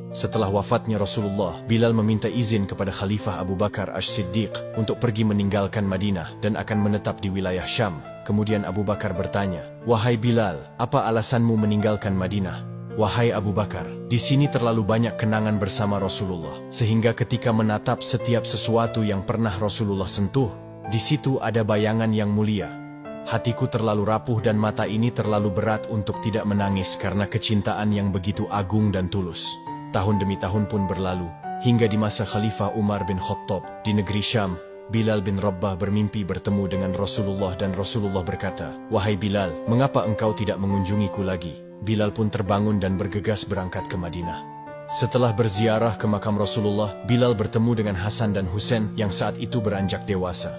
Setelah wafatnya Rasulullah, Bilal meminta izin kepada Khalifah Abu Bakar As-Siddiq untuk pergi meninggalkan Madinah dan akan menetap di wilayah Syam. Kemudian Abu Bakar bertanya, "Wahai Bilal, apa alasanmu meninggalkan Madinah?" "Wahai Abu Bakar, di sini terlalu banyak kenangan bersama Rasulullah, sehingga ketika menatap setiap sesuatu yang pernah Rasulullah sentuh, di situ ada bayangan yang mulia. Hatiku terlalu rapuh dan mata ini terlalu berat untuk tidak menangis karena kecintaan yang begitu agung dan tulus." Tahun demi tahun pun berlalu, hingga di masa Khalifah Umar bin Khattab di negeri Syam, Bilal bin Rabah bermimpi bertemu dengan Rasulullah dan Rasulullah berkata, "Wahai Bilal, mengapa engkau tidak mengunjungiku lagi?" Bilal pun terbangun dan bergegas berangkat ke Madinah. Setelah berziarah ke makam Rasulullah, Bilal bertemu dengan Hasan dan Husain yang saat itu beranjak dewasa.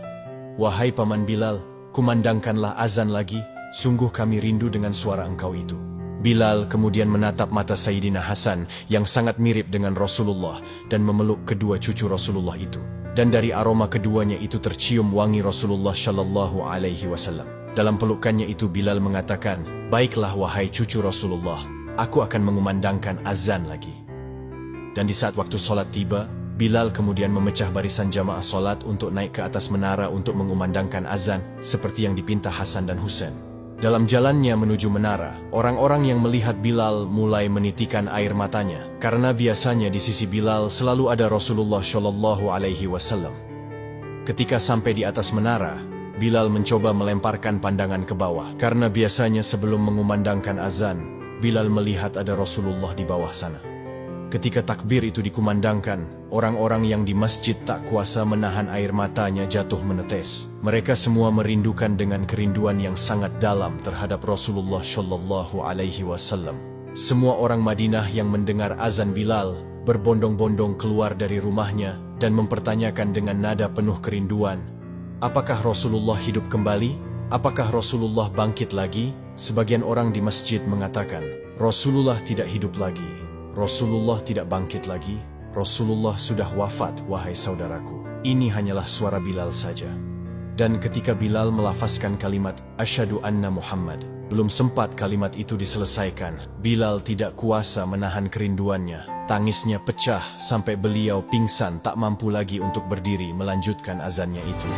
"Wahai Paman Bilal, kumandangkanlah azan lagi, sungguh kami rindu dengan suara engkau itu." Bilal kemudian menatap mata Sayyidina Hasan yang sangat mirip dengan Rasulullah dan memeluk kedua cucu Rasulullah itu. Dan dari aroma keduanya itu tercium wangi Rasulullah Shallallahu Alaihi Wasallam. Dalam pelukannya itu Bilal mengatakan, "Baiklah wahai cucu Rasulullah, aku akan mengumandangkan azan lagi." Dan di saat waktu sholat tiba, Bilal kemudian memecah barisan jamaah sholat untuk naik ke atas menara untuk mengumandangkan azan seperti yang dipinta Hasan dan Husain. Dalam jalannya menuju menara, orang-orang yang melihat Bilal mulai menitikan air matanya, karena biasanya di sisi Bilal selalu ada Rasulullah Shallallahu Alaihi Wasallam. Ketika sampai di atas menara, Bilal mencoba melemparkan pandangan ke bawah, karena biasanya sebelum mengumandangkan azan, Bilal melihat ada Rasulullah di bawah sana. Ketika takbir itu dikumandangkan, orang-orang yang di masjid tak kuasa menahan air matanya jatuh menetes. Mereka semua merindukan dengan kerinduan yang sangat dalam terhadap Rasulullah Shallallahu Alaihi Wasallam. Semua orang Madinah yang mendengar azan Bilal berbondong-bondong keluar dari rumahnya dan mempertanyakan dengan nada penuh kerinduan, "Apakah Rasulullah hidup kembali? Apakah Rasulullah bangkit lagi?" Sebagian orang di masjid mengatakan, "Rasulullah tidak hidup lagi. Rasulullah tidak bangkit lagi. Rasulullah sudah wafat, wahai saudaraku. Ini hanyalah suara Bilal saja." Dan ketika Bilal melafazkan kalimat "Asyhadu anna Muhammad", belum sempat kalimat itu diselesaikan, Bilal tidak kuasa menahan kerinduannya. Tangisnya pecah sampai beliau pingsan tak mampu lagi untuk berdiri melanjutkan azannya itu.